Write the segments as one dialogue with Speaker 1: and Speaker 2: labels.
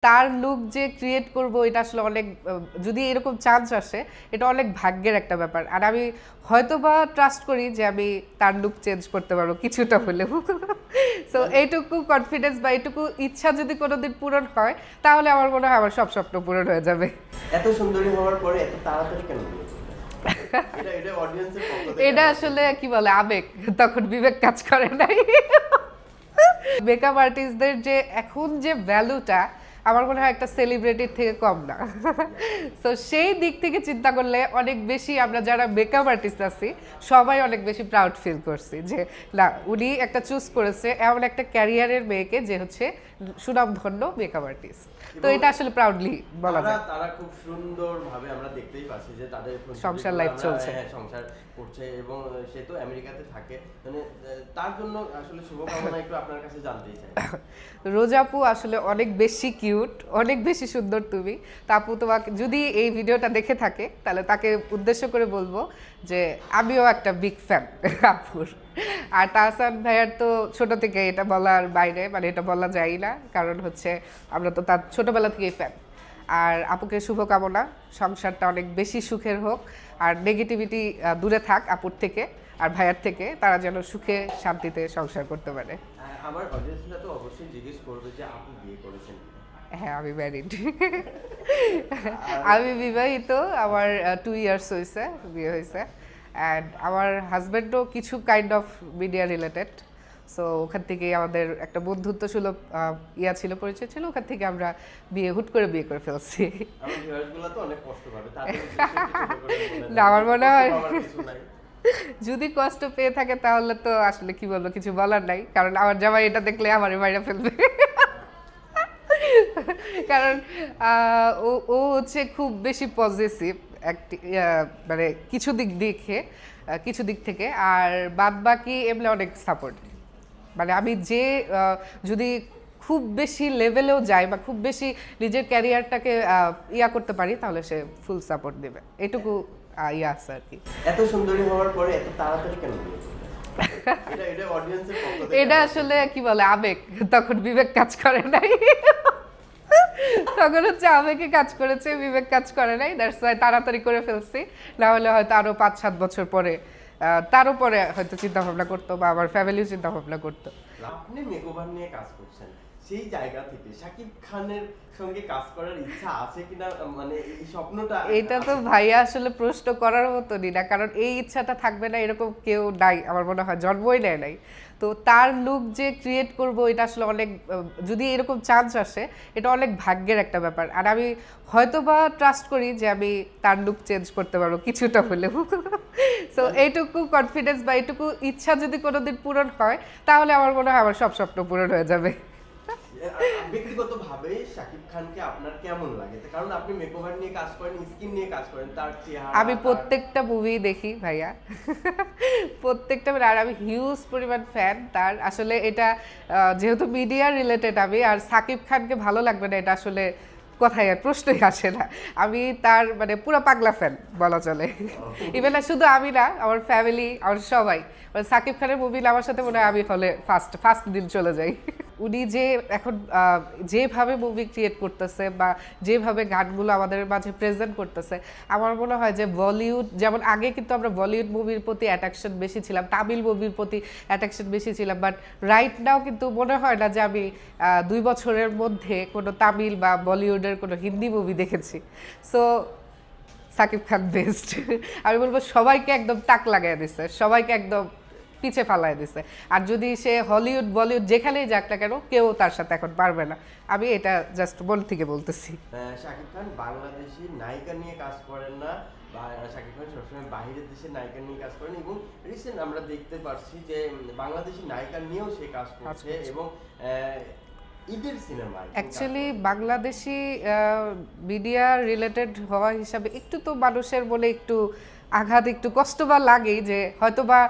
Speaker 1: তার লুক যে ক্রিয়েট করব এটা আসলে অনেক যদি এরকম চান্স আসে এটা অনেক ভাগ্যের একটা ব্যাপার। আর আমি হয়তোবা ট্রাস্ট করি যে আমি তার লুক চেঞ্জ করতে পারবো কিছুটা হলেও। সো এইটুকু কনফিডেন্স বা এইটুকু ইচ্ছা যদি কোনোদিন পূরণ হয় তাহলে আমার মনে হয় আমার সব স্বপ্ন পূরণ হয়ে যাবে।
Speaker 2: এত সুন্দরী হওয়ার পরে এত তাড়াতাড়ি কেন বিয়ে করলেন? এটা অডিয়েন্সের পক্ষ থেকে
Speaker 1: এটা আসলে কি বলে আবেগ, তখন বিবেক কাজ করে নাই। মেকআপ আর্টিস্টদের যে এখন যে ভ্যালুটা আমার মনে হয় একটা সেলিব্রিটির থেকে কম না। তো সেই দিক থেকে চিন্তা করলে অনেক বেশি আমরা যারা মেকআপ আর্টিস্ট আছি সবাই অনেক বেশি প্রাউড ফিল করছি যে না উনি একটা চুজ করেছে এমন একটা ক্যারিয়ারের মেয়েকে যে হচ্ছে সুনামধন্য মেকআপ আর্টিস্ট। তো এটা আসলে প্রাউডলি বলা যায়।
Speaker 2: তারা খুব সুন্দরভাবে আমরা দেখতেই পাচ্ছি যে তাদের
Speaker 1: সংসার লাইফ চলছে,
Speaker 2: সংসার করছে এবং সে তো আমেরিকাতে থাকে, মানে তার জন্য আসলে শুভকামনা একটু আপনার কাছে জানতেই চাই।
Speaker 1: রোজাপু আসলে অনেক বেশি কিউট, অনেক বেশি সুন্দর তুমি। তা আপু তোমাকে যদি এই ভিডিওটা দেখে থাকে তাহলে তাকে উদ্দেশ্য করে বলবো যে আমিও একটা বিগ ফ্যান আপুর। আর তাহসান ভাইয়ার তো ছোট থেকে এটা বলার বাইরে, মানে এটা বলা যায় না, কারণ হচ্ছে আমরা তো তার ছোটবেলা থেকেই ফ্যান। আর আপুকে শুভকামনা, সংসারটা অনেক বেশি সুখের হোক, আর নেগেটিভিটি দূরে থাক আপুর থেকে আর ভাইয়ার থেকে, তারা যেন সুখে শান্তিতে সংসার করতে পারে।
Speaker 2: আমার অডিয়েন্সরা তো অবশ্যই জিজ্ঞেস করবে যে আপনি বিয়ে করেছেন?
Speaker 1: হ্যাঁ আমি ম্যারিড। আমি বিবাহিত, আমার 2 ইয়ার্স হয়েছে, বিয়ে হয়েছে। অ্যান্ড আমার হাজব্যান্ডও কিছু kind of media related. So ওখান থেকে আমাদের একটা বন্ধুত্ব সুলভ ইয়া ছিল, পরিচয় ছিল, ওখান থেকে আমরা হুট করে বিয়ে করে ফেলছি। না আমার মনে হয় যদি কষ্ট পেয়ে থাকে তাহলে তো আসলে কি বলবো, কিছু বলার নাই, কারণ আমার জামাই এটা দেখলে আমারে মাইরা ফেলবে। কারণ ও হচ্ছে খুব বেশি পজিটিভ মানে কিছু দিক থেকে, আর বাদ বাকি এমনি অনেক সাপোর্ট। মানে আমি যে যদি খুব বেশি লেভেলেও যাই বা খুব বেশি নিজের ক্যারিয়ারটাকে ইয়া করতে পারি তাহলে সে ফুল সাপোর্ট দেবে, এটুকু ইয়া আছে আর কি।
Speaker 2: এত সুন্দরী হওয়ার পরে এত তাড়াতাড়ি কেন বিয়ে করলেন?
Speaker 1: এটা আসলে কি বলে আবেগ, তখন বিবেক কাজ করে নাই। তখন হচ্ছে আবেগে কাজ করেছে, বিবেক কাজ করে নাই, দ্যাটস ওয়াই তাড়াতাড়ি করে ফেলছি। না হলে হয়তো আরো 5-7 বছর পরে তারও পরে হয়তো চিন্তা ভাবনা করতো বা আমার ফ্যামিলিও চিন্তা ভাবনা করতো।
Speaker 2: আপনি মেকওভার নিয়ে কাজ করছেন, সেই জায়গা থেকে শাকিব খানের সঙ্গে কাজ করার ইচ্ছা আছে কিনা, মানে এই স্বপ্নটা?
Speaker 1: এটা তো ভাইয়া আসলে প্রশ্ন করার মতনই না, কারণ এই ইচ্ছাটা থাকবে না এরকম কেউ নাই, আমার মনে হয় জন্মই নেয় নাই। তো তার লুক যে ক্রিয়েট করব এটা আসলে অনেক যদি এরকম চান্স আসে এটা অনেক ভাগ্যের একটা ব্যাপার। আর আমি হয়তোবা ট্রাস্ট করি যে আমি তার লুক চেঞ্জ করতে পারবো কিছুটা হলেও। সো এইটুকু কনফিডেন্স বা এইটুকু ইচ্ছা যদি কোনোদিন পূরণ হয় তাহলে আমার মনে হয় আমার সব স্বপ্ন পূরণ হয়ে যাবে।
Speaker 2: ব্যক্তিগতভাবে শাকিব খানকে আপনার কেমন লাগে? কারণ আপনি মেকওভার নিয়ে কাজ করেন, স্কিন নিয়ে কাজ করেন, তার চেহারা
Speaker 1: আমি প্রত্যেকটা মুভি দেখি ভাইয়া, প্রত্যেকটা, আর আমি হিউজ পরিমাণ ফ্যান তার। আসলে এটা যেহেতু মিডিয়া রিলেটেড আমি, আর শাকিব খানকে ভালো লাগবে না এটা আসলে কথাই আর প্রশ্নই আসে না। আমি তার মানে পুরো পাগলা ফ্যান বলা চলে। ইভেন শুধু আমি না, আমার ফ্যামিলি, আমার সবাই, মানে শাকিব খানের মুভি আমার সাথে মনে হয় আমি হলে ফার্স্ট দিন চলে যাই। উনি যে এখন যেভাবে মুভি ক্রিয়েট করতেছে বা যেভাবে গানগুলো আমাদের মাঝে প্রেজেন্ট করতেছে, আমার মনে হয় যে বলিউড যেমন আগে কিন্তু আমরা বলিউড মুভির প্রতি অ্যাট্রাকশন বেশি ছিলাম, তামিল মুভির প্রতি অ্যাট্রাকশন বেশি ছিলাম, বাট রাইট নাও কিন্তু মনে হয় না যে আমি 2 বছরের মধ্যে কোনো তামিল বা বলিউডের কোনো হিন্দি মুভি দেখেছি। So Shakib Khan best. আমি বলবো সবাইকে একদম তাক লাগাই দিছে, সবাইকে একদম পিছে ফালাই দিছে। আর যদি সে হলিউড বলিউড যেখানেই যাক না কেন কেউ তার সাথে এখন পারবে না, আমি এটা জাস্ট মন থেকে বলতেছি।
Speaker 2: শাকিব খান বাংলাদেশি নায়িকা নিয়ে কাজ করেন না, শাকিব খান সবসময় বাইরের দেশের নায়িকা নিয়ে কাজ করেন, এবং রিসেন্ট আমরা দেখতে পাচ্ছি যে বাংলাদেশি নায়িকা নিয়েও সে কাজ করছে, এবং ঈদের cinema
Speaker 1: actually Bangladeshi media related হওয়া হিসাবে একটু তো মানুষের বলে একটু আঘাত, একটু কষ্ট বা লাগেই, যে হয়তো বা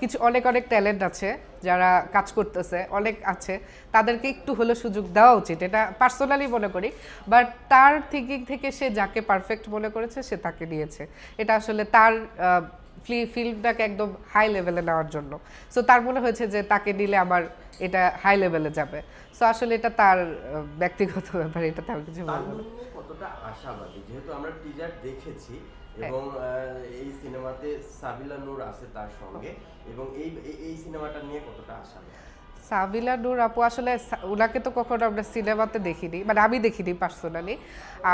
Speaker 1: কিছু অনেক ট্যালেন্ট আছে যারা কাজ করতেছে, অনেক আছে, তাদেরকে একটু হলেও সুযোগ দেওয়া উচিত, এটা পার্সোনালি মনে করি। বাট তার থিঙ্কিং থেকে সে যাকে পারফেক্ট মনে করেছে সে তাকে নিয়েছে, এটা আসলে তার ফিল্মটাকে একদম হাই লেভেলে নেওয়ার জন্য। সো তার মনে হয়েছে যে তাকে নিলে আমার এটা হাই লেভেলে যাবে। সো আসলে এটা তার ব্যক্তিগত ব্যাপার, এটা তার কিছু বলবো না।
Speaker 2: তানভীর নিয়ে কতটা আশাবাদী, যেহেতু আমরা টিজার দেখেছি এবং এই সিনেমাতে সাবিলা নূর আছে তার সঙ্গে, এবং এই সিনেমাটা নিয়ে কতটা আশাবাদী?
Speaker 1: সাবিলা নূর আপু আসলে ওনাকে তো কখনো আমরা সিনেমাতে দেখিনি, মানে আমি দেখিনি পার্সোনালি।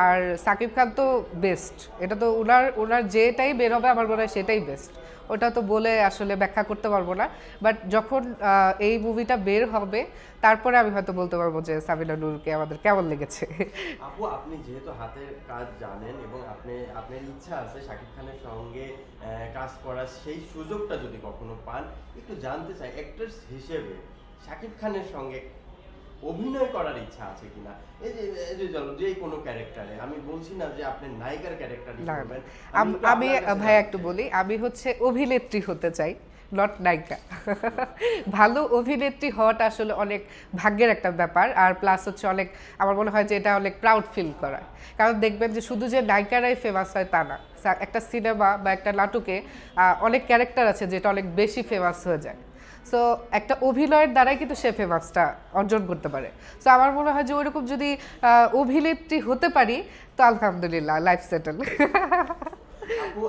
Speaker 1: আর সাকিব খান তো বেস্ট, এটা তো ওনার যেটাই বের হবে আমার মনে হয় সেটাই বেস্ট। ওটা তো বলে আসলে ব্যাখ্যা করতে পারবো না, বাট যখন এই মুভিটা বের হবে তারপরে আমি হয়তো বলতে পারবো যে সাবিলা নূরকে আমাদের কেমন লেগেছে।
Speaker 2: আপু, আপনি যেহেতু হাতের কাজ জানেন এবং আপনার ইচ্ছা আছে শাকিব খানের সঙ্গে কাজ করার, সেই সুযোগটা যদি কখনো পান, একটু জানতে চাই অ্যাক্টরস হিসেবে শাকিব খানের সঙ্গে অভিনয় করার ইচ্ছা আছে কিনা? এই যে চলো যে কোনো ক্যারেক্টারে, আমি বলছি না যে আপনি নায়িকার ক্যারেক্টার
Speaker 1: না,
Speaker 2: করবেন।
Speaker 1: আমি ভাই একটু বলি, আমি হচ্ছে অভিনেত্রী হতে চাই, নট নায়িকা। ভালো অভিনেত্রী হওয়াটা আসলে অনেক ভাগ্যের একটা ব্যাপার, আর প্লাস হচ্ছে অনেক, আমার মনে হয় যে এটা অনেক প্রাউড ফিল করা। কারণ দেখবেন যে শুধু যে নায়িকারাই ফেমাস হয় তা না, একটা সিনেমা বা একটা নাটকে অনেক ক্যারেক্টার আছে যেটা অনেক বেশি ফেমাস হয়ে যায়। সো একটা অভিনয়ের দ্বারাই কিন্তু সে ফেমাসটা অর্জন করতে পারে। সো আমার মনে হয় যে ওইরকম যদি অভিনেত্রী হতে পারি তো আলহামদুলিল্লাহ, লাইফ সেটেল।
Speaker 2: আপু